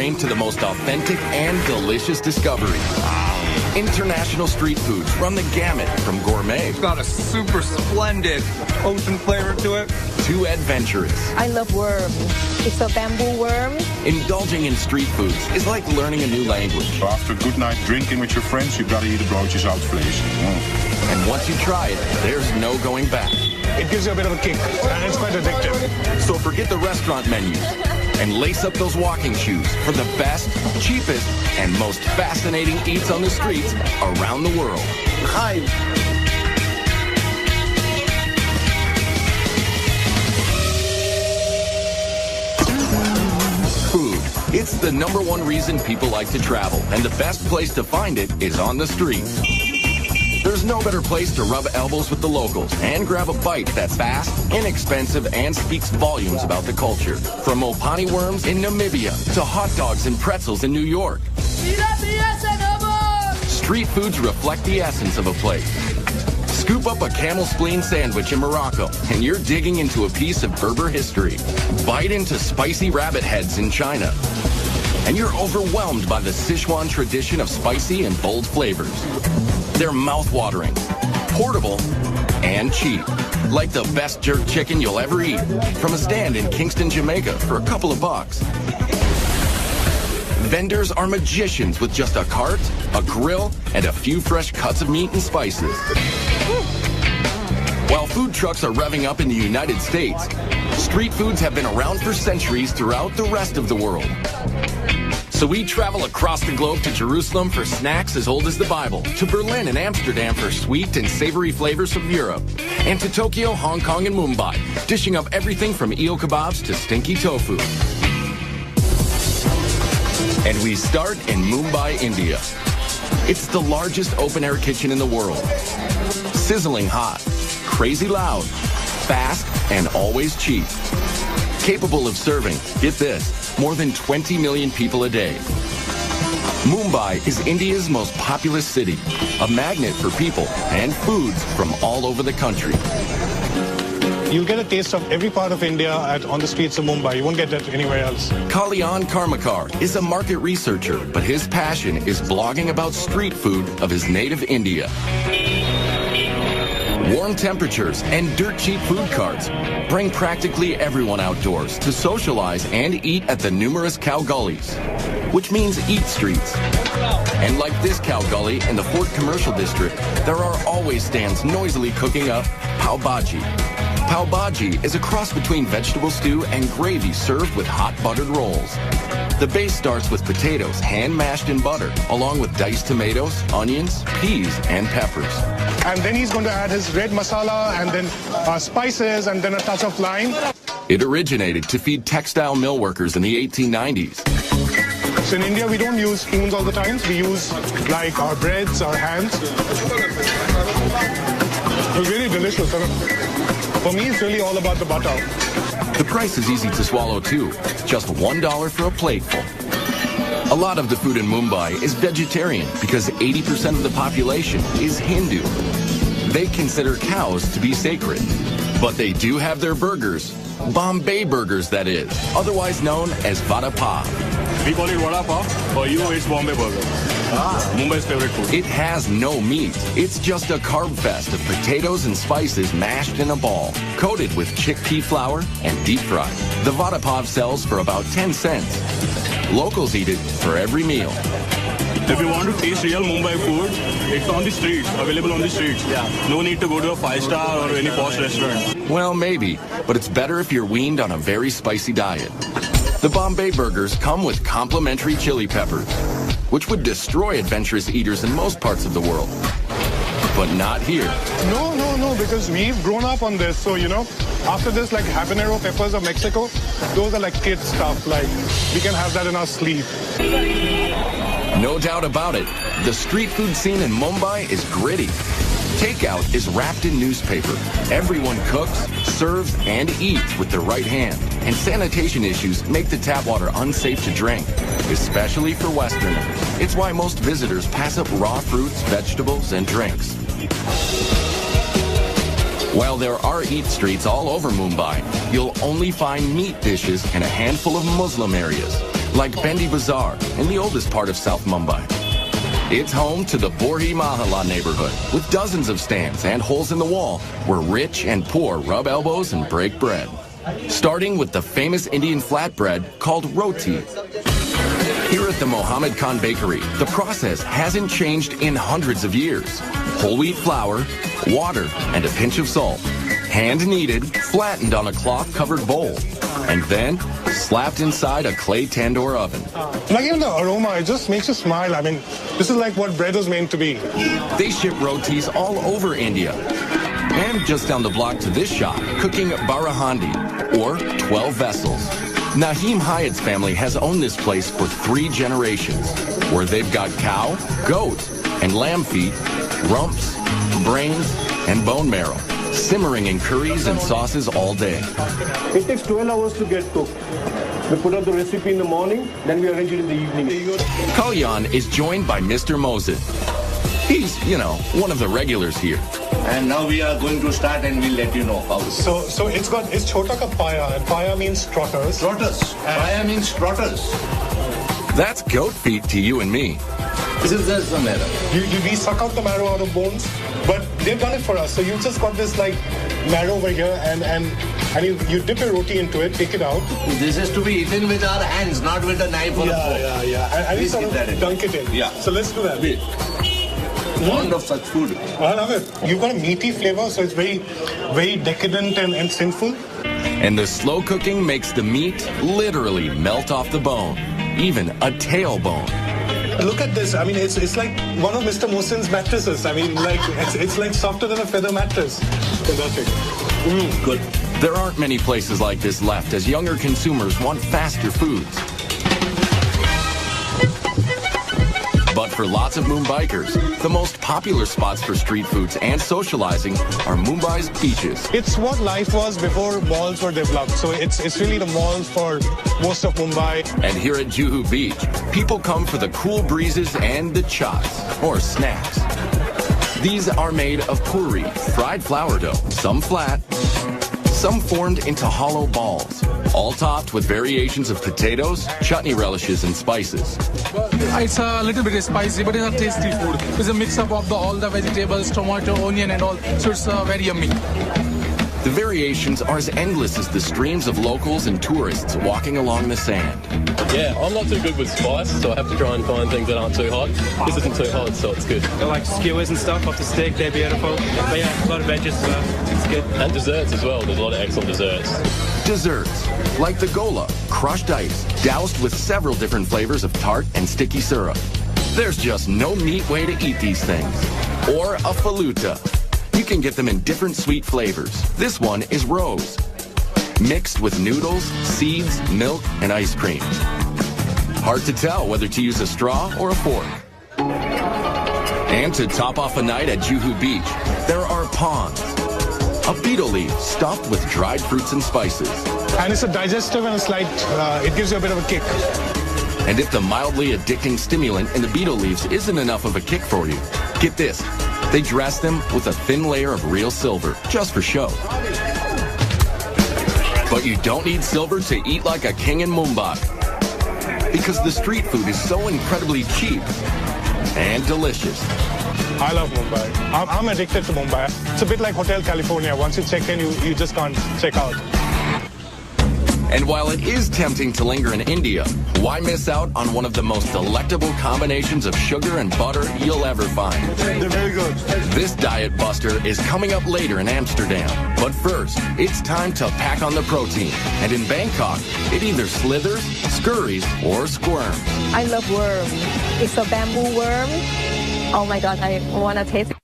train to the most authentic and delicious discovery. International street foods run the gamut from gourmet. It's got a super splendid ocean flavor to it. To adventurous. I love worms. It's a bamboo worm. Indulging in street foods is like learning a new language. After a good night drinking with your friends, you gotta eat a broodjes oud-vlees. And once you try it, there's no going back. It gives you a bit of a kick, and it's quite addictive. So forget the restaurant menus and lace up those walking shoes for the best, cheapest, and most fascinating eats on the streets around the world. Hi. Food. It's the #1 reason people like to travel, and the best place to find it is on the street. There's no better place to rub elbows with the locals and grab a bite that's fast, inexpensive, and speaks volumes about the culture. From Mopani worms in Namibia to hot dogs and pretzels in New York. Street foods reflect the essence of a place. Scoop up a camel spleen sandwich in Morocco, and you're digging into a piece of Berber history. Bite into spicy rabbit heads in China, and you're overwhelmed by the Sichuan tradition of spicy and bold flavors. They're mouth-watering, portable, and cheap. Like the best jerk chicken you'll ever eat from a stand in Kingston, Jamaica for a couple of bucks. Vendors are magicians with just a cart, a grill, and a few fresh cuts of meat and spices. While food trucks are revving up in the United States, street foods have been around for centuries throughout the rest of the world. So we travel across the globe to Jerusalem for snacks as old as the Bible, to Berlin and Amsterdam for sweet and savory flavors from Europe, and to Tokyo, Hong Kong, and Mumbai, dishing up everything from eel kebabs to stinky tofu. And we start in Mumbai, India. It's the largest open-air kitchen in the world. Sizzling hot, crazy loud, fast, and always cheap. Capable of serving, get this, more than 20 million people a day. Mumbai is India's most populous city, a magnet for people and foods from all over the country. You'll get a taste of every part of India on the streets of Mumbai. You won't get that anywhere else. Kalyan Karmakar is a market researcher, but his passion is blogging about street food of his native India. Warm temperatures and dirt-cheap food carts bring practically everyone outdoors to socialize and eat at the numerous cow gullies, which means eat streets. And like this cow gully in the Fort Commercial District, there are always stands noisily cooking up pav bhaji. Pav bhaji is a cross between vegetable stew and gravy served with hot buttered rolls. The base starts with potatoes hand-mashed in butter, along with diced tomatoes, onions, peas, and peppers. And then he's going to add his red masala and then spices and then a touch of lime. It originated to feed textile mill workers in the 1890s. So in India, we don't use spoons all the time. We use like our breads, our hands. It's really delicious. For me, it's really all about the butter. The price is easy to swallow too, just $1 for a plateful. A lot of the food in Mumbai is vegetarian because 80% of the population is Hindu. They consider cows to be sacred, but they do have their burgers, Bombay burgers that is, otherwise known as vada pav. We call it vada pav, for you it's Bombay burger. Mumbai's favorite food. It has no meat. It's just a carb fest of potatoes and spices mashed in a ball, coated with chickpea flour and deep fried. The vada pav sells for about 10 cents. Locals eat it for every meal. If you want to taste real Mumbai food, it's on the streets, available on the streets. Yeah. No need to go to a 5-star or any posh restaurant. Well, maybe, but it's better if you're weaned on a very spicy diet. The Bombay burgers come with complimentary chili peppers, which would destroy adventurous eaters in most parts of the world. But not here. No, because we've grown up on this. So, after this, like habanero peppers of Mexico, those are like kid stuff. Like, we can have that in our sleeve. No doubt about it, the street food scene in Mumbai is gritty. Takeout is wrapped in newspaper. Everyone cooks, serves, and eats with their right hand. And sanitation issues make the tap water unsafe to drink, especially for Westerners. It's why most visitors pass up raw fruits, vegetables, and drinks. While there are eat streets all over Mumbai, you'll only find meat dishes in a handful of Muslim areas, like Bendi Bazaar in the oldest part of South Mumbai. It's home to the Borhi Mahalla neighborhood, with dozens of stands and holes in the wall where rich and poor rub elbows and break bread. Starting with the famous Indian flatbread called roti. Here at the Mohammed Khan Bakery, the process hasn't changed in hundreds of years. Whole wheat flour, water, and a pinch of salt. Hand-kneaded, flattened on a cloth-covered bowl, and then slapped inside a clay tandoor oven. Like even the aroma, it just makes you smile. I mean, this is like what bread was meant to be. They ship rotis all over India. And just down the block to this shop, cooking barahandi, or 12 vessels. Naheem Hyatt's family has owned this place for 3 generations, where they've got cow, goat, and lamb feet, rumps, brains, and bone marrow, simmering in curries and sauces all day. It takes 12 hours to get cooked. We put out the recipe in the morning, then we arrange it in the evening. Kalyan is joined by Mr. Mozid. He's, one of the regulars here. And now we are going to start and we'll let you know how. So it's chota ka paya, and paya means trotters. Trotters. Paya means trotters. That's goat feet to you and me. This is just the marrow. We suck out the marrow out of bones, but they've done it for us. So you just got this like marrow over here, and you dip your roti into it, take it out. This is to be eaten with our hands, not with a knife or a fork. Yeah. And we sort of dunk it in. Yeah. So let's do that. Fond of such food. I love it. You've got a meaty flavor, so it's very, very decadent and sinful. And the slow cooking makes the meat literally melt off the bone, even a tailbone. Look at this. I mean, it's like one of Mr. Mohsin's mattresses. I mean, like it's like softer than a feather mattress. Fantastic. Good. There aren't many places like this left as younger consumers want faster foods. But for lots of Mumbaikers, the most popular spots for street foods and socializing are Mumbai's beaches. It's what life was before malls were developed. So it's really the malls for most of Mumbai. And here at Juhu Beach, people come for the cool breezes and the chats, or snacks. These are made of puri, fried flour dough, some flat, some formed into hollow balls, all topped with variations of potatoes, chutney relishes, and spices. It's a little bit spicy, but it's a tasty food. It's a mix-up of all the vegetables, tomato, onion, and all, so it's very yummy. The variations are as endless as the streams of locals and tourists walking along the sand. Yeah, I'm not too good with spice, so I have to try and find things that aren't too hot. This isn't too hot, so it's good. I like skewers and stuff off the stick, they're beautiful. But yeah, a lot of veggies as well, it's good. And desserts as well, there's a lot of excellent desserts. Desserts, like the gola, crushed ice, doused with several different flavors of tart and sticky syrup. There's just no neat way to eat these things. Or a faluta. You can get them in different sweet flavors. This one is rose, mixed with noodles, seeds, milk, and ice cream. Hard to tell whether to use a straw or a fork. And to top off a night at Juhu Beach, there are prawns, a betel leaf stuffed with dried fruits and spices. And it's a digestive and a slight, it gives you a bit of a kick. And if the mildly addicting stimulant in the betel leaves isn't enough of a kick for you, get this. They dress them with a thin layer of real silver, just for show. But you don't need silver to eat like a king in Mumbai. Because the street food is so incredibly cheap and delicious. I love Mumbai. I'm addicted to Mumbai. It's a bit like Hotel California. Once you check in, you just can't check out. And while it is tempting to linger in India, why miss out on one of the most delectable combinations of sugar and butter you'll ever find? They're very good. This diet buster is coming up later in Amsterdam. But first, it's time to pack on the protein. And in Bangkok, it either slithers, scurries, or squirms. I love worm. It's a bamboo worm. Oh my God, I want to taste it.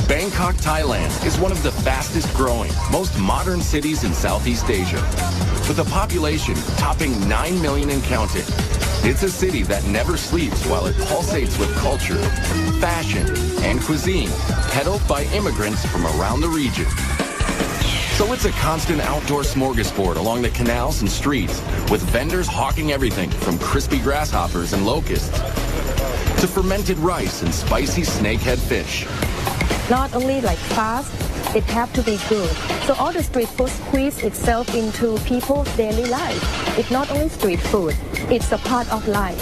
Bangkok, Thailand is one of the fastest growing, most modern cities in Southeast Asia. With a population topping 9 million and counting. It's a city that never sleeps while it pulsates with culture, fashion, and cuisine, peddled by immigrants from around the region. So it's a constant outdoor smorgasbord along the canals and streets, with vendors hawking everything from crispy grasshoppers and locusts to fermented rice and spicy snakehead fish. Not only like fast, it have to be good. So all the street food squeeze itself into people's daily life. It's not only street food, it's a part of life.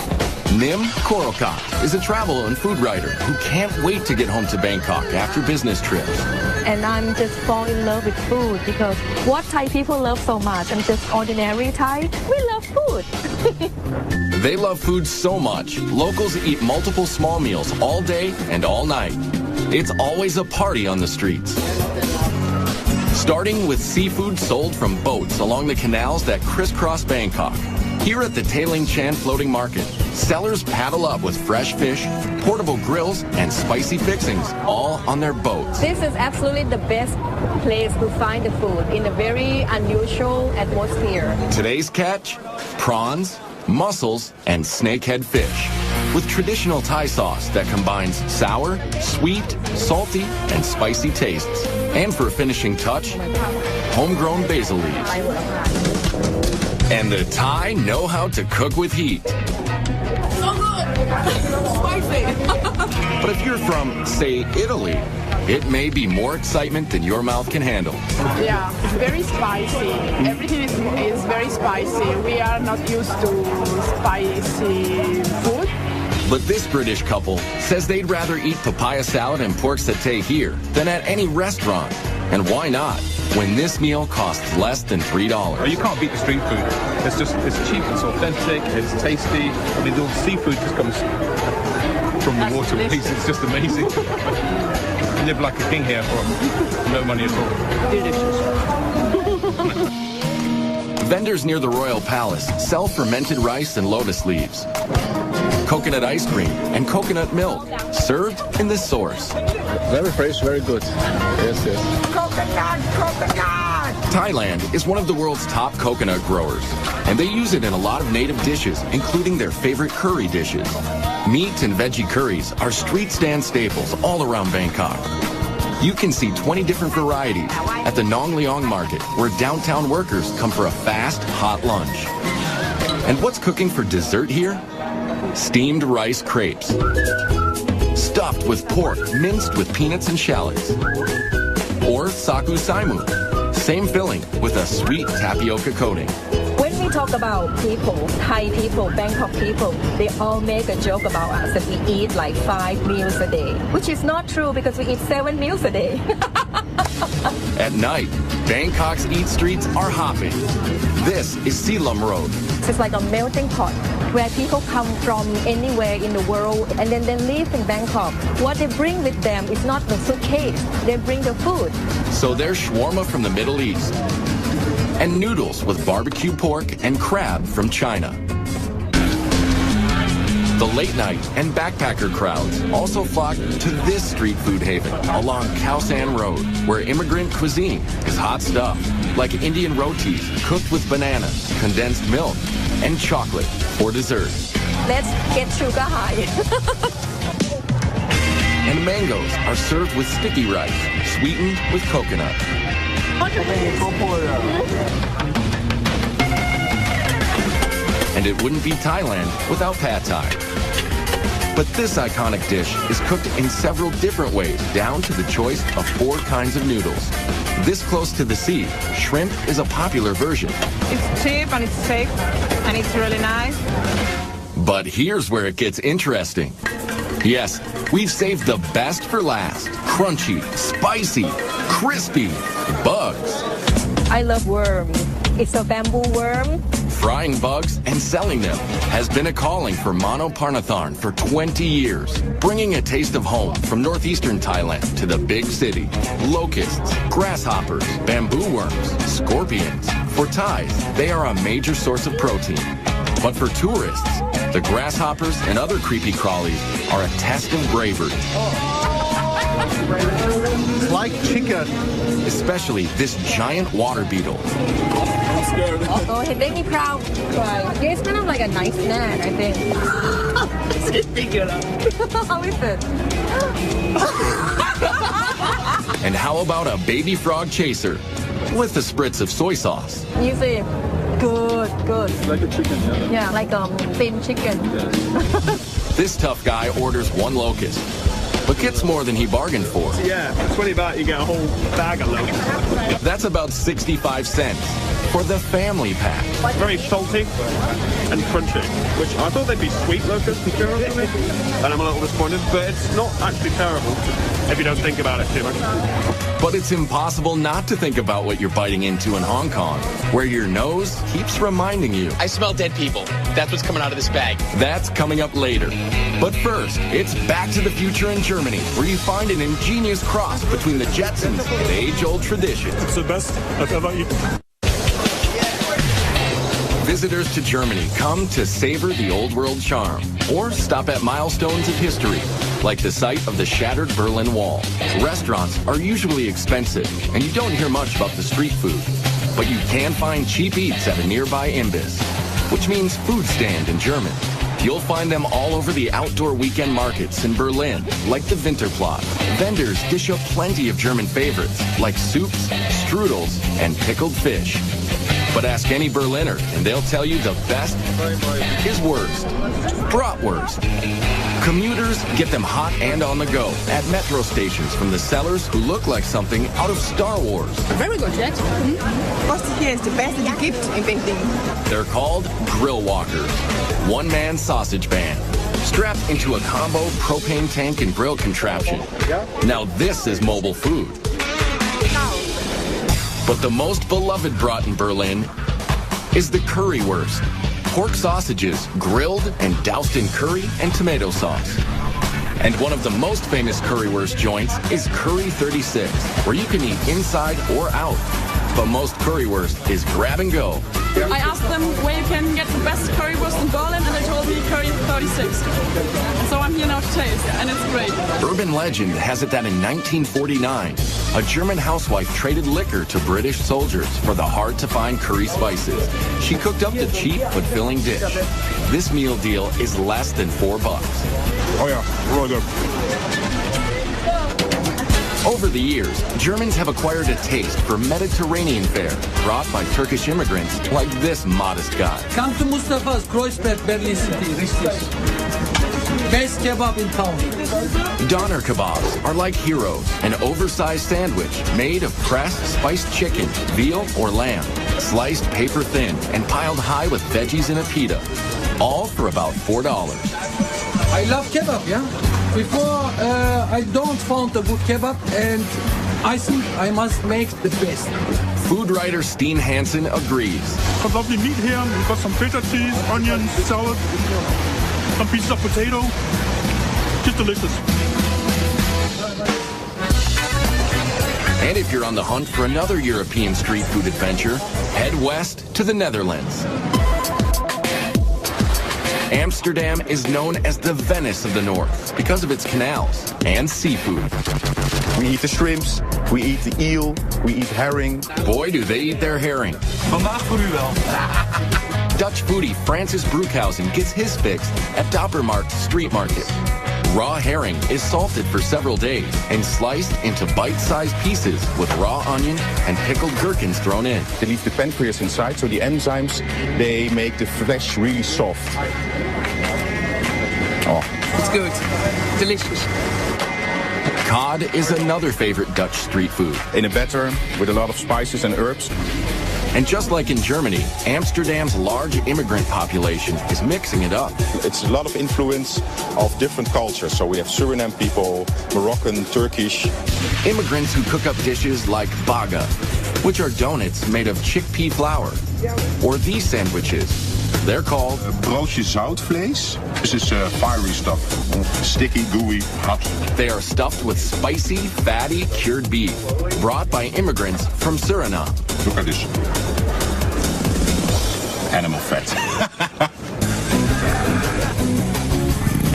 Nim Korokak is a travel and food writer who can't wait to get home to Bangkok after business trips. And I'm just fall in love with food because what Thai people love so much, I'm just ordinary Thai, we love food. They love food so much, locals eat multiple small meals all day and all night. It's always a party on the streets. Starting with seafood sold from boats along the canals that crisscross Bangkok. Here at the Tailing Chan Floating Market, sellers paddle up with fresh fish, portable grills, and spicy fixings, all on their boats. This is absolutely the best place to find the food in a very unusual atmosphere. Today's catch, prawns, mussels, and snakehead fish, with traditional Thai sauce that combines sour, sweet, salty, and spicy tastes. And for a finishing touch, homegrown basil leaves. And the Thai know how to cook with heat. So good! Spicy! But if you're from, say, Italy, it may be more excitement than your mouth can handle. Yeah, it's very spicy. Everything is very spicy. We are not used to spicy food. But this British couple says they'd rather eat papaya salad and pork satay here than at any restaurant. And why not, when this meal costs less than $3? You can't beat the street food. It's cheap, it's authentic, it's tasty. I mean, the seafood just comes from the waterways. It's just amazing. You live like a king here for no money at all. Delicious. Vendors near the Royal Palace sell fermented rice and lotus leaves, coconut ice cream, and coconut milk, served in this sauce. Very fresh, very good. Yes, yes. Coconut, coconut! Thailand is one of the world's top coconut growers, and they use it in a lot of native dishes, including their favorite curry dishes. Meat and veggie curries are street stand staples all around Bangkok. You can see 20 different varieties at the Nong Leong Market, where downtown workers come for a fast, hot lunch. And what's cooking for dessert here? Steamed rice crepes, stuffed with pork minced with peanuts and shallots. Or sagu saimu, same filling with a sweet tapioca coating. When we talk about people, Thai people, Bangkok people, they all make a joke about us that we eat like 5 meals a day, which is not true because we eat 7 meals a day. At night, Bangkok's eat streets are hopping. This is Silom Road. It's like a melting pot where people come from anywhere in the world and then they live in Bangkok. What they bring with them is not the suitcase, they bring the food. So there's shawarma from the Middle East and noodles with barbecue pork and crab from China. The late night and backpacker crowds also flock to this street food haven along Khao San Road, where immigrant cuisine is hot stuff, like Indian rotis cooked with banana, condensed milk, and chocolate for dessert. Let's get sugar high. And mangoes are served with sticky rice, sweetened with coconut. And it wouldn't be Thailand without pad thai. But this iconic dish is cooked in several different ways, down to the choice of 4 kinds of noodles. This close to the sea, shrimp is a popular version. It's cheap and it's safe and it's really nice. But here's where it gets interesting. Yes, we've saved the best for last. Crunchy, spicy, crispy, bugs. I love worms. It's a bamboo worm. Frying bugs and selling them has been a calling for Mano Parnatharn for 20 years, bringing a taste of home from northeastern Thailand to the big city. Locusts, grasshoppers, bamboo worms, scorpions. For Thais, they are a major source of protein. But for tourists, the grasshoppers and other creepy crawlies are a test of bravery. Like chicken. Especially this giant water beetle. I'm scared. Oh, it made me proud. Right. It's kind of like a nice snack, I think. It's ridiculous. How is it? And how about a baby frog chaser with a spritz of soy sauce? You see, good. Like a chicken, yeah. Yeah, like thin chicken. This tough guy orders 1 locust, but gets more than he bargained for. Yeah, 20 baht, you get a whole bag of them. That's about 65 cents for the family pack. Very salty and crunchy, which I thought they'd be sweet locusts and churros for me, and I'm a little disappointed, but it's not actually terrible if you don't think about it too much. But it's impossible not to think about what you're biting into in Hong Kong, where your nose keeps reminding you. I smell dead people. That's what's coming out of this bag. That's coming up later. But first, it's Back to the Future in Germany, where you find an ingenious cross between the Jetsons and age-old traditions. It's the best I've ever eaten. Visitors to Germany come to savor the old world charm or stop at milestones of history, like the site of the shattered Berlin Wall. Restaurants are usually expensive, and you don't hear much about the street food. But you can find cheap eats at a nearby Imbiss, which means food stand in German. You'll find them all over the outdoor weekend markets in Berlin, like the Winterplatz. Vendors dish up plenty of German favorites, like soups, strudels, and pickled fish. But ask any Berliner, and they'll tell you the best is worst. Bratwurst. Commuters get them hot and on the go at metro stations from the sellers who look like something out of Star Wars. Very good, Jet. First here is the best gift in Beijing. They're called grill walkers, one-man sausage band, strapped into a combo propane tank and grill contraption. Now this is mobile food. But the most beloved brat in Berlin is the currywurst. Pork sausages grilled and doused in curry and tomato sauce. And one of the most famous currywurst joints is Curry 36, where you can eat inside or out. But most currywurst is grab and go. I asked them where you can get the best currywurst in Berlin, and they told me Curry 36. And so I'm here now to taste, and it's great. Urban legend has it that in 1949, a German housewife traded liquor to British soldiers for the hard-to-find curry spices. She cooked up the cheap but filling dish. This meal deal is less than $4. Oh yeah, really good. Over the years, Germans have acquired a taste for Mediterranean fare brought by Turkish immigrants like this modest guy. Come to Mustafa's Kreuzberg, Berlin City, richtig. Best kebab in town. Doner kebabs are like heroes, an oversized sandwich made of pressed spiced chicken, veal, or lamb, sliced paper thin and piled high with veggies and a pita, all for about $4. I love kebab, yeah? Before, I don't found a good kebab, and I think I must make the best. Food writer Steen Hansen agrees. Got lovely meat here. We've got some feta cheese, onions, salad, some pieces of potato. Just delicious. And if you're on the hunt for another European street food adventure, head west to the Netherlands. Amsterdam is known as the Venice of the North because of its canals and seafood. We eat the shrimps, we eat the eel, we eat herring. Boy, do they eat their herring. Vandaag voor u wel. Dutch foodie Francis Broekhausen gets his fix at Doppermarkt Street Market. Raw herring is salted for several days and sliced into bite-sized pieces with raw onion and pickled gherkins thrown in. They leave the pancreas inside, so the enzymes, they make the flesh really soft. Oh. It's good. Delicious. Cod is another favorite Dutch street food. In a batter with a lot of spices and herbs. And just like in Germany, Amsterdam's large immigrant population is mixing it up. It's a lot of influence of different cultures. So we have Suriname people, Moroccan, Turkish. Immigrants who cook up dishes like baga, which are donuts made of chickpea flour. Or these sandwiches. They're called broodje zoutvlees. This is fiery stuff. Sticky, gooey, hot. They are stuffed with spicy, fatty, cured beef, brought by immigrants from Suriname. Look at this. Animal fat.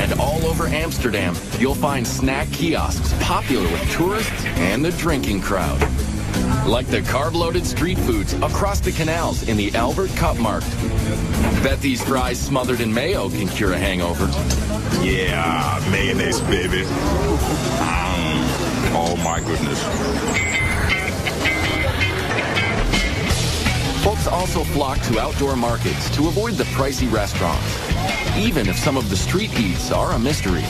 And all over Amsterdam, you'll find snack kiosks popular with tourists and the drinking crowd. Like the carb-loaded street foods across the canals in the Albert Cupmarkt. Bet these fries smothered in mayo can cure a hangover. Yeah, mayonnaise, baby. Oh my goodness. Folks also flock to outdoor markets to avoid the pricey restaurants, even if some of the street eats are a mystery.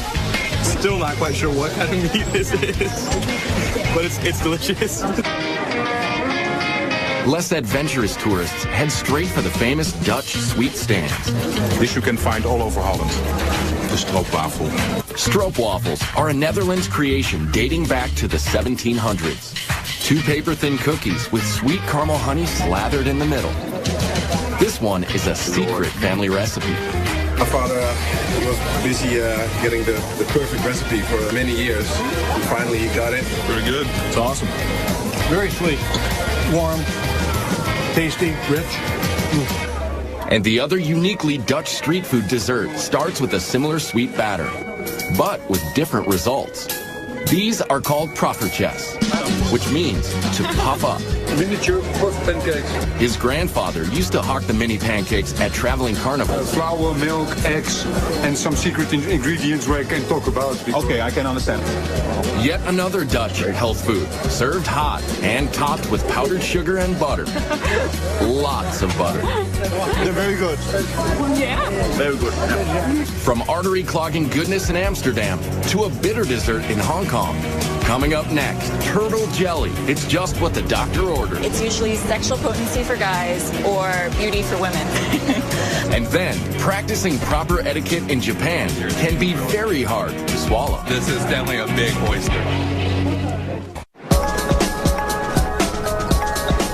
Still not quite sure what kind of meat this is, but it's delicious. Less adventurous tourists head straight for the famous Dutch sweet stands. This you can find all over Holland. The stroopwafel. Stroopwafels are a Netherlands creation dating back to the 1700s. 2 paper-thin cookies with sweet caramel honey slathered in the middle. This one is a secret family recipe. My father was busy getting the perfect recipe for many years. And finally, he got it. Very good. It's awesome. Very sweet, warm, tasty, rich. And the other uniquely Dutch street food dessert starts with a similar sweet batter, but with different results. These are called poffertjes, which means to puff up. Miniature puff pancakes. His grandfather used to hawk the mini pancakes at traveling carnivals. Flour, milk, eggs, and some secret ingredients where I can talk about. Okay, I can understand. Yet another Dutch health food, served hot and topped with powdered sugar and butter. Lots of butter. They're very good. Yeah. Very good. From artery-clogging goodness in Amsterdam to a bitter dessert in Hong Kong. Coming up next, turtle jelly. It's just what the doctor ordered. It's usually sexual potency for guys or beauty for women. And then, practicing proper etiquette in Japan can be very hard to swallow. This is definitely a big oyster.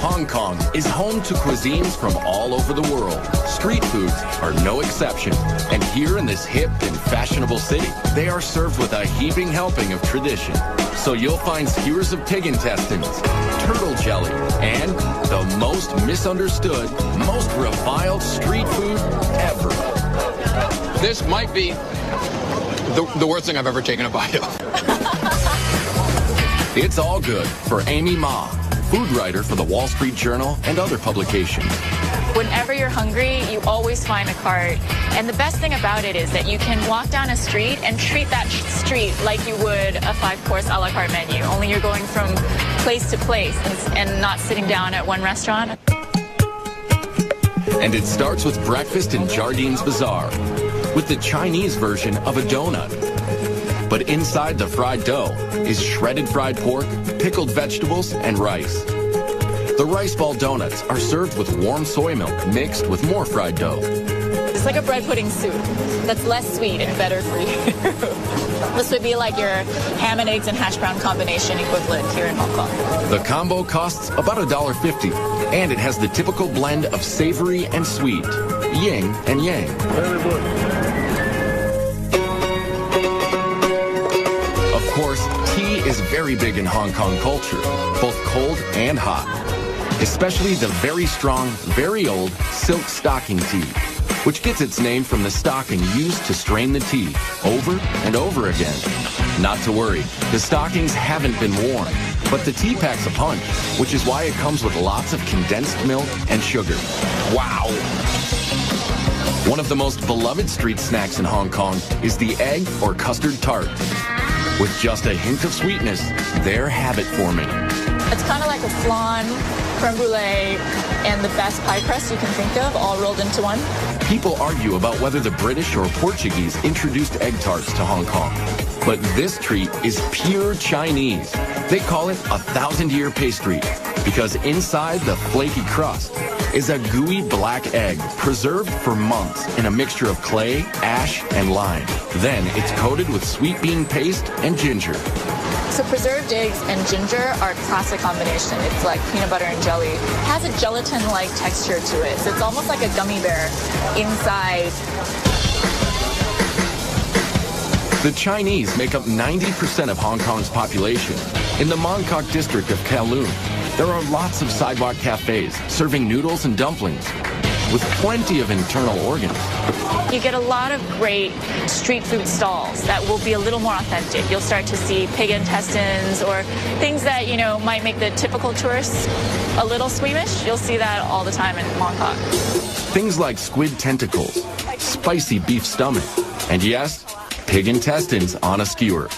Hong Kong is home to cuisines from all over the world. Street foods are no exception. And here in this hip and fashionable city, they are served with a heaping helping of tradition. So you'll find skewers of pig intestines, turtle jelly, and the most misunderstood, most reviled street food ever. This might be the worst thing I've ever taken a bite of. It's all good for Amy Ma, food writer for the Wall Street Journal and other publications. Whenever you're hungry, you always find a cart. And the best thing about it is that you can walk down a street and treat that street like you would a 5-course a la carte menu, only you're going from place to place and not sitting down at one restaurant. And it starts with breakfast in Jardines Bazaar, with the Chinese version of a donut. But inside the fried dough is shredded fried pork, pickled vegetables, and rice. The rice ball donuts are served with warm soy milk mixed with more fried dough. It's like a bread pudding soup that's less sweet and better for you. This would be like your ham and eggs and hash brown combination equivalent here in Hong Kong. The combo costs about $1.50, and it has the typical blend of savory and sweet, yin and yang. Very good. Of course, tea is very big in Hong Kong culture, both cold and hot. Especially the very strong, very old silk stocking tea, which gets its name from the stocking used to strain the tea over and over again. Not to worry, the stockings haven't been worn, but the tea packs a punch, which is why it comes with lots of condensed milk and sugar. Wow! One of the most beloved street snacks in Hong Kong is the egg or custard tart. With just a hint of sweetness, they're habit forming. It's kind of like a flan, creme brulee, and the best pie crust you can think of, all rolled into one. People argue about whether the British or Portuguese introduced egg tarts to Hong Kong. But this treat is pure Chinese. They call it a 1,000-year pastry because inside the flaky crust is a gooey black egg preserved for months in a mixture of clay, ash, and lime. Then it's coated with sweet bean paste and ginger. So preserved eggs and ginger are a classic combination. It's like peanut butter and jelly. It has a gelatin-like texture to it. So it's almost like a gummy bear inside. The Chinese make up 90% of Hong Kong's population. In the Mong Kok district of Kowloon, there are lots of sidewalk cafes serving noodles and dumplings with plenty of internal organs. You get a lot of great street food stalls that will be a little more authentic. You'll start to see pig intestines or things that, you know, might make the typical tourists a little squeamish. You'll see that all the time in Mong Kok. Things like squid tentacles, spicy beef stomach, and yes, pig intestines on a skewer.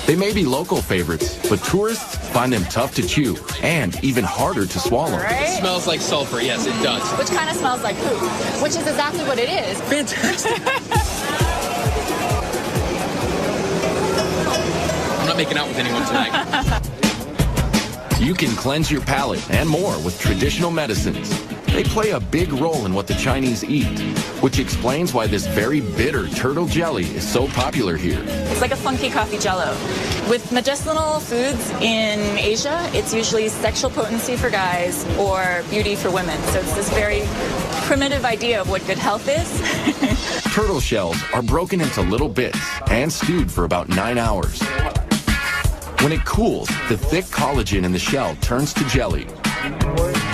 They may be local favorites, but tourists find them tough to chew and even harder to swallow. Right? It smells like sulfur, yes, it does. Which kind of smells like poop, which is exactly what it is. Fantastic. not making out with anyone tonight. You can cleanse your palate and more with traditional medicines. They play a big role in what the Chinese eat, which explains why this very bitter turtle jelly is so popular here. It's like a funky coffee jello. With medicinal foods in Asia, it's usually sexual potency for guys or beauty for women. So it's this very primitive idea of what good health is. Turtle shells are broken into little bits and stewed for about 9 hours. When it cools, the thick collagen in the shell turns to jelly.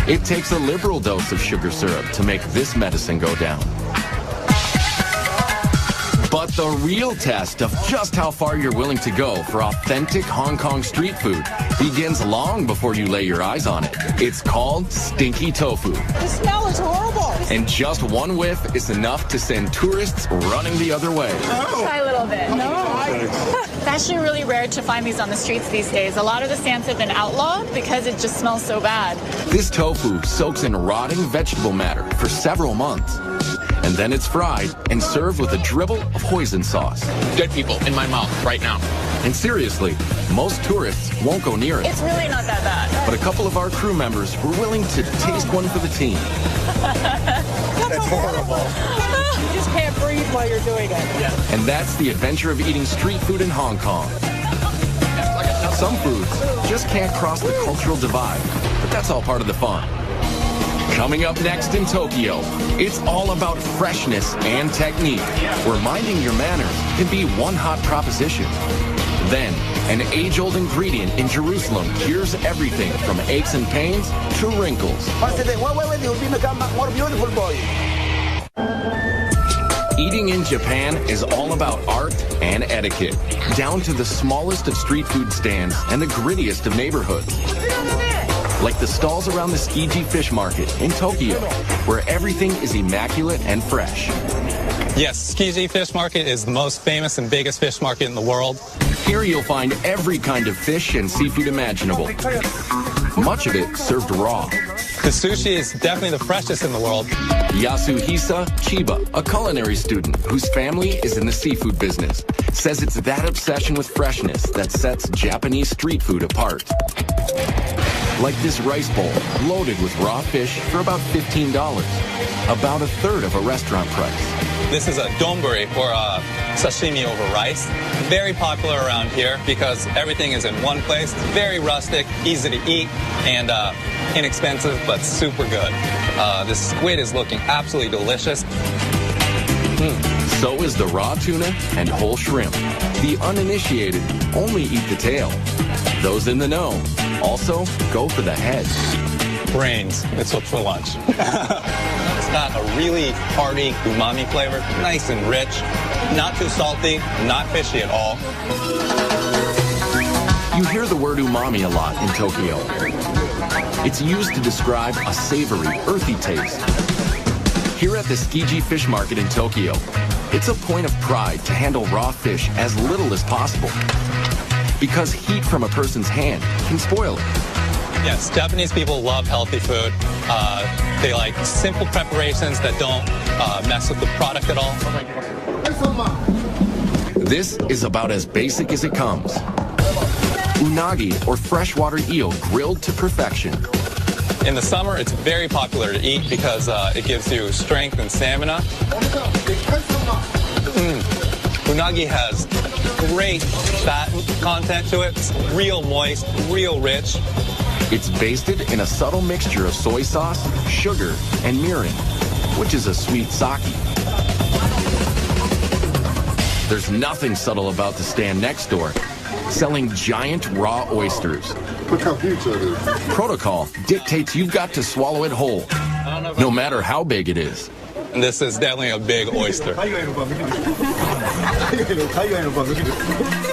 It takes a liberal dose of sugar syrup to make this medicine go down. But the real test of just how far you're willing to go for authentic Hong Kong street food begins long before you lay your eyes on it. It's called stinky tofu. The smell is horrible. And just one whiff is enough to send tourists running the other way. Try a little bit. No. It's actually really rare to find these on the streets these days. A lot of the stands have been outlawed because it just smells so bad. This tofu soaks in rotting vegetable matter for several months. And then it's fried and served with a dribble of hoisin sauce. Dead people in my mouth right now. And seriously, most tourists won't go near it. It's really not that bad. But a couple of our crew members were willing to taste one for the team. That's horrible. You just can't breathe while you're doing it. And that's the adventure of eating street food in Hong Kong. Some foods just can't cross the cultural divide, but that's all part of the fun. Coming up next in Tokyo, it's all about freshness and technique, where minding your manners can be one hot proposition. Then, an age-old ingredient in Jerusalem cures everything from aches and pains to wrinkles. More beautiful boy. Eating in Japan is all about art and etiquette, down to the smallest of street food stands and the grittiest of neighborhoods. Like the stalls around the Tsukiji Fish Market in Tokyo, where everything is immaculate and fresh. Yes, Tsukiji Fish Market is the most famous and biggest fish market in the world. Here you'll find every kind of fish and seafood imaginable. Much of it served raw. The sushi is definitely the freshest in the world. Yasuhisa Chiba, a culinary student whose family is in the seafood business, says it's that obsession with freshness that sets Japanese street food apart. Like this rice bowl, loaded with raw fish for about $15, about a third of a restaurant price. This is a donburi, or a sashimi over rice. Very popular around here because everything is in one place. It's very rustic, easy to eat, and inexpensive, but super good. This squid is looking absolutely delicious. So is the raw tuna and whole shrimp. The uninitiated only eat the tail. Those in the know also go for the head. Brains. It's what's for lunch. It's got a really hearty umami flavor, nice and rich, not too salty, not fishy at all. You hear the word umami a lot in Tokyo. It's used to describe a savory, earthy taste. Here at the Tsukiji Fish Market in Tokyo, it's a point of pride to handle raw fish as little as possible, because heat from a person's hand can spoil it. Yes, Japanese people love healthy food. They like simple preparations that don't mess with the product at all. This is about as basic as it comes. Unagi, or freshwater eel, grilled to perfection. In the summer, it's very popular to eat because it gives you strength and stamina. Unagi has great fat content to it. It's real moist, real rich. It's basted in a subtle mixture of soy sauce, sugar, and mirin, which is a sweet sake. There's nothing subtle about the stand next door, selling giant raw oysters. Look how huge that is. Protocol dictates you've got to swallow it whole, no matter how big it is. And this is definitely a big oyster.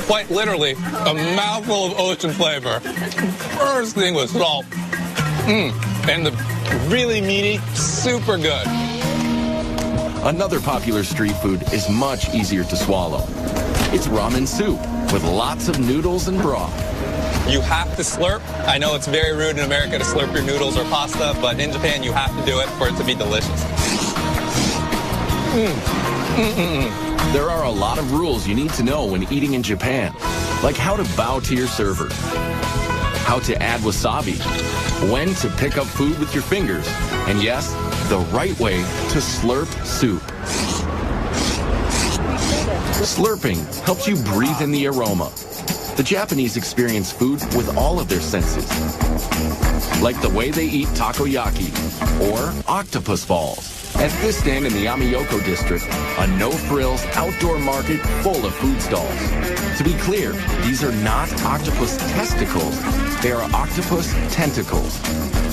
Quite literally, a mouthful of ocean flavor. First thing was salt. And the really meaty, super good. Another popular street food is much easier to swallow. It's ramen soup with lots of noodles and broth. You have to slurp. I know it's very rude in America to slurp your noodles or pasta, but in Japan you have to do it for it to be delicious. There are a lot of rules you need to know when eating in Japan. like how to bow to your server, how to add wasabi, when to pick up food with your fingers, and yes, the right way to slurp soup. Slurping helps you breathe in the aroma. The Japanese experience food with all of their senses, like the way they eat takoyaki or octopus balls. At this stand in the Amiyoko district, a no-frills outdoor market full of food stalls. To be clear, these are not octopus testicles, they are octopus tentacles,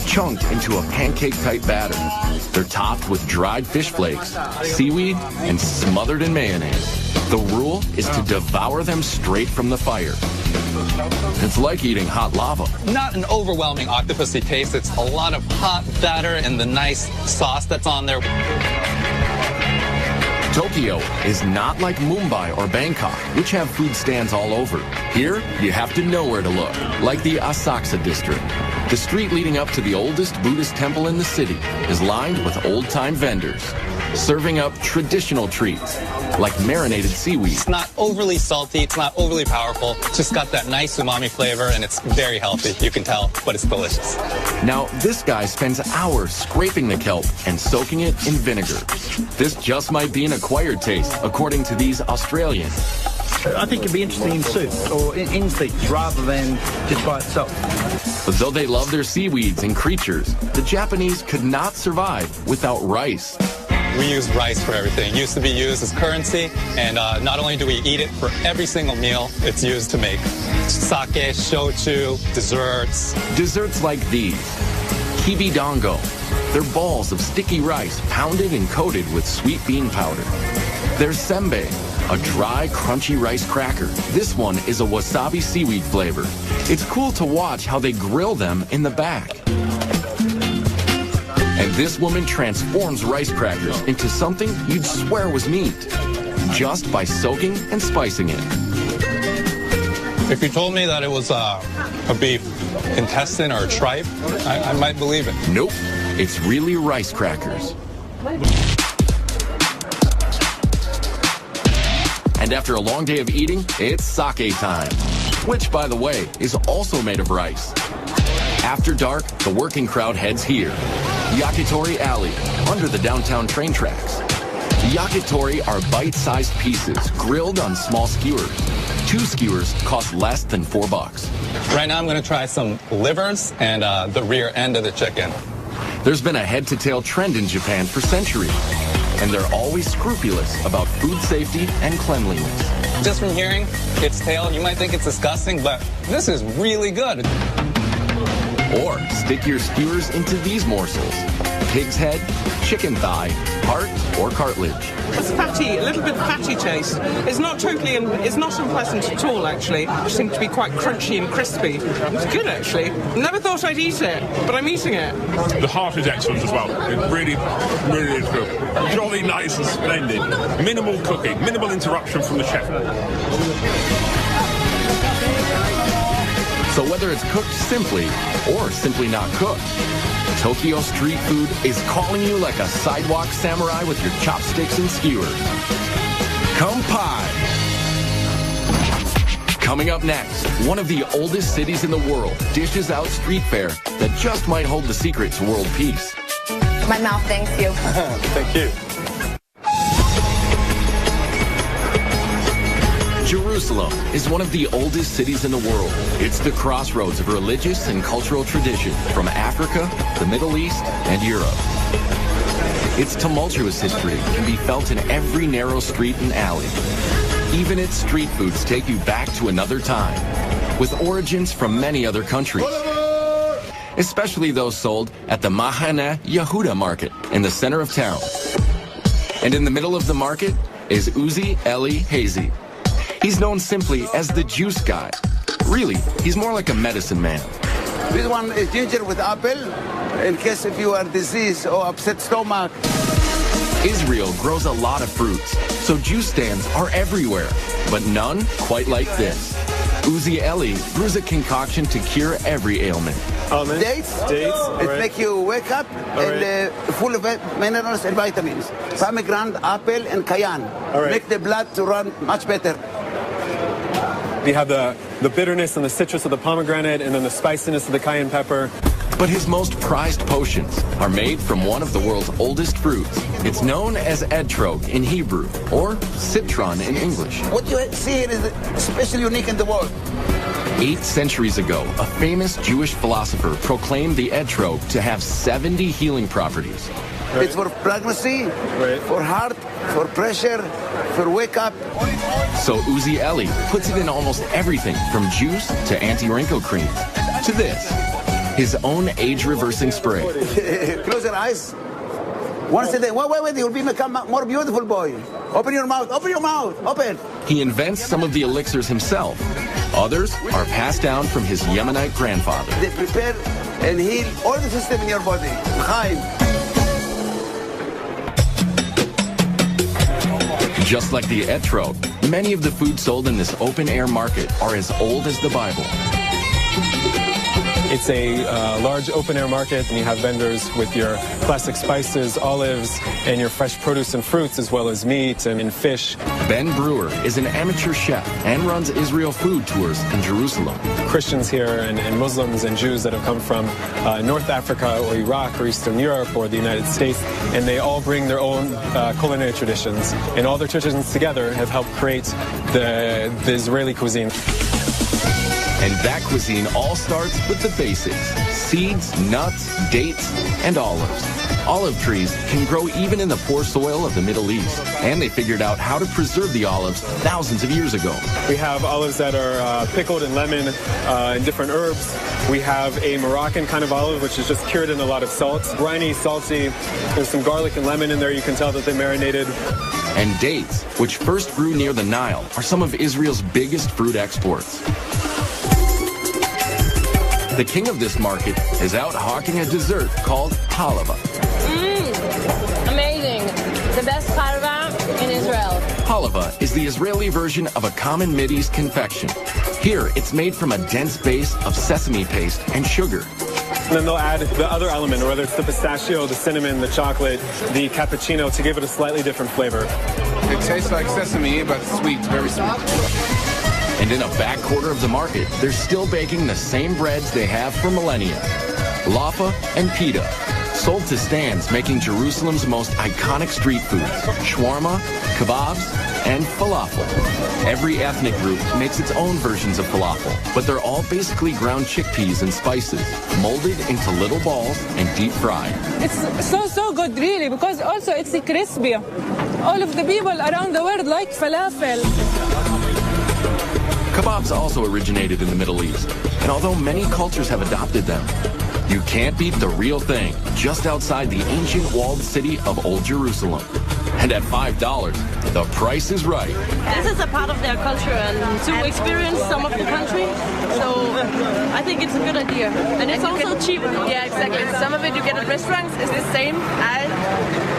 chunked into a pancake-type batter. They're topped with dried fish flakes, seaweed, and smothered in mayonnaise. The rule is to devour them straight from the fire. It's like eating hot lava. Not an overwhelming octopusy taste. It's a lot of hot batter and the nice sauce that's on there. Tokyo is not like Mumbai or Bangkok, which have food stands all over. Here, you have to know where to look, like the Asakusa district. The street leading up to the oldest Buddhist temple in the city is lined with old-time vendors, serving up traditional treats, like marinated seaweed. It's not overly salty, it's not overly powerful, it's just got that nice umami flavor, and it's very healthy, you can tell, but it's delicious. Now, this guy spends hours scraping the kelp and soaking it in vinegar. This just might be an acquired taste, according to these Australians. I think it'd be interesting in soup or in steaks rather than just by itself. But though they love their seaweeds and creatures, the Japanese could not survive without rice. We use rice for everything. It used to be used as currency, and not only do we eat it for every single meal, it's used to make sake, shochu, desserts. Desserts like these, kibidongo. They're balls of sticky rice pounded and coated with sweet bean powder. There's senbei, a dry, crunchy rice cracker. This one is a wasabi seaweed flavor. It's cool to watch how they grill them in the back. And this woman transforms rice crackers into something you'd swear was meat, just by soaking and spicing it. If you told me that it was a beef intestine or a tripe, I might believe it. Nope, it's really rice crackers. And after a long day of eating, it's sake time, which, by the way, is also made of rice. After dark, the working crowd heads here, Yakitori Alley, under the downtown train tracks. Yakitori are bite-sized pieces grilled on small skewers. 2 skewers cost less than $4. Right now I'm going to try some livers and the rear end of the chicken. There's been a head-to-tail trend in Japan for centuries, and they're always scrupulous about food safety and cleanliness. Just from hearing its tail, you might think it's disgusting, but this is really good. Or stick your skewers into these morsels: pig's head, chicken thigh, heart, or cartilage. It's fatty, a little bit fatty taste. It's not unpleasant at all, actually. It seems to be quite crunchy and crispy. It's good, actually. Never thought I'd eat it, but I'm eating it. The heart is excellent as well. It really, really is good. Jolly nice and splendid. Minimal cooking, minimal interruption from the chef. So whether it's cooked simply or simply not cooked, Tokyo street food is calling you like a sidewalk samurai with your chopsticks and skewers. Kampai! Coming up next, one of the oldest cities in the world dishes out street fare that just might hold the secret to world peace. My mouth thanks you. Thank you. Jerusalem is one of the oldest cities in the world. It's the crossroads of religious and cultural tradition from Africa, the Middle East, and Europe. Its tumultuous history can be felt in every narrow street and alley. Even its street foods take you back to another time, with origins from many other countries, especially those sold at the Mahane Yehuda market in the center of town. And in the middle of the market is Uzi Eli Hazy. He's known simply as the juice guy. Really, he's more like a medicine man. This one is ginger with apple, in case if you are diseased or upset stomach. Israel grows a lot of fruits, so juice stands are everywhere, but none quite like this. Uzi Eli brews a concoction to cure every ailment. Dates? It make you wake up and full of minerals and vitamins. Pomegranate, apple, and cayenne. Make the blood to run much better. You have the bitterness and the citrus of the pomegranate, and then the spiciness of the cayenne pepper. But his most prized potions are made from one of the world's oldest fruits. It's known as etrog in Hebrew, or citron in English. What you see here is especially unique in the world. 8 centuries ago, a famous Jewish philosopher proclaimed the etrog to have 70 healing properties. Right. It's for pregnancy, right, for heart, for pressure, for wake up. So Uzi Eli puts it in almost everything from juice to anti-wrinkle cream to this, his own age-reversing spray. Close your eyes. Once a day. Wait, you'll become more beautiful, boy. Open your mouth, open. He invents some of the elixirs himself. Others are passed down from his Yemenite grandfather. They prepare and heal all the system in your body. Just like the etrog, many of the foods sold in this open-air market are as old as the Bible. It's a large open-air market, and you have vendors with your classic spices, olives, and your fresh produce and fruits, as well as meat and fish. Ben Brewer is an amateur chef and runs Israel food tours in Jerusalem. Christians here and Muslims and Jews that have come from North Africa or Iraq or Eastern Europe or the United States, and they all bring their own culinary traditions. And all their traditions together have helped create the Israeli cuisine. And that cuisine all starts with the basics: seeds, nuts, dates, and olives. Olive trees can grow even in the poor soil of the Middle East, and they figured out how to preserve the olives thousands of years ago. We have olives that are pickled in lemon and different herbs. We have a Moroccan kind of olive, which is just cured in a lot of salt. Briny, salty. There's some garlic and lemon in there. You can tell that they marinated. And dates, which first grew near the Nile, are some of Israel's biggest fruit exports. The king of this market is out hawking a dessert called halava. Amazing. The best halava in Israel. Halava is the Israeli version of a common Mideast confection. Here, it's made from a dense base of sesame paste and sugar. And then they'll add the other element, whether it's the pistachio, the cinnamon, the chocolate, the cappuccino, to give it a slightly different flavor. It tastes like sesame, but sweet, very sweet. And in a back quarter of the market, they're still baking the same breads they have for millennia. Laffa and pita, sold to stands making Jerusalem's most iconic street foods: shawarma, kebabs, and falafel. Every ethnic group makes its own versions of falafel, but they're all basically ground chickpeas and spices, molded into little balls and deep fried. It's so good, really, because also it's crispy. All of the people around the world like falafel. Kebabs also originated in the Middle East, and although many cultures have adopted them, you can't beat the real thing just outside the ancient walled city of Old Jerusalem. And at $5, the price is right. This is a part of their culture, and to experience some of the country, so I think it's a good idea. And it's also cheap. Yeah, exactly. Some of it you get at restaurants is the same, I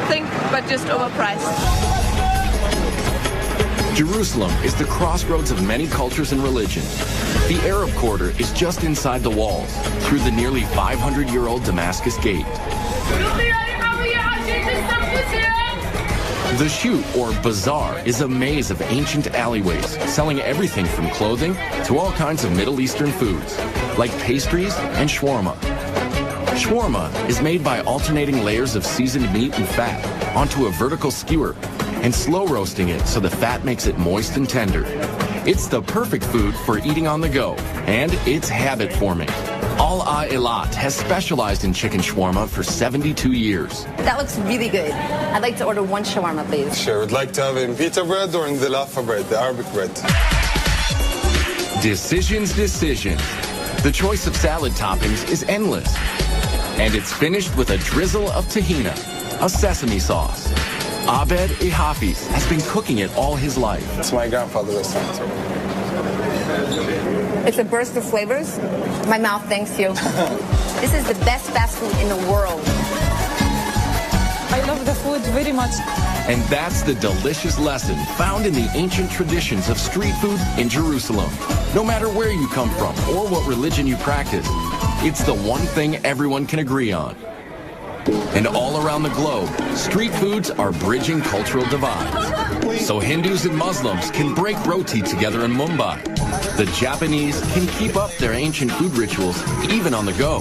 think, but just overpriced. Jerusalem is the crossroads of many cultures and religions. The Arab Quarter is just inside the walls, through the nearly 500-year-old Damascus Gate. The Shoot, or Bazaar, is a maze of ancient alleyways, selling everything from clothing to all kinds of Middle Eastern foods, like pastries and shawarma. Shawarma is made by alternating layers of seasoned meat and fat onto a vertical skewer and slow roasting it so the fat makes it moist and tender. It's the perfect food for eating on the go, and it's habit forming. Al-A Eilat has specialized in chicken shawarma for 72 years. That looks really good. I'd like to order one shawarma, please. Sure. Would like to have it in pita bread or in the laffa bread, the Arabic bread. Decisions. The choice of salad toppings is endless. And it's finished with a drizzle of tahina, a sesame sauce. Abed Ihafis has been cooking it all his life. It's my grandfather's restaurant. It's a burst of flavors. My mouth thanks you. This is the best fast food in the world. I love the food very much. And that's the delicious lesson found in the ancient traditions of street food in Jerusalem. No matter where you come from or what religion you practice, it's the one thing everyone can agree on. And all around the globe, street foods are bridging cultural divides. So Hindus and Muslims can break roti together in Mumbai. The Japanese can keep up their ancient food rituals even on the go.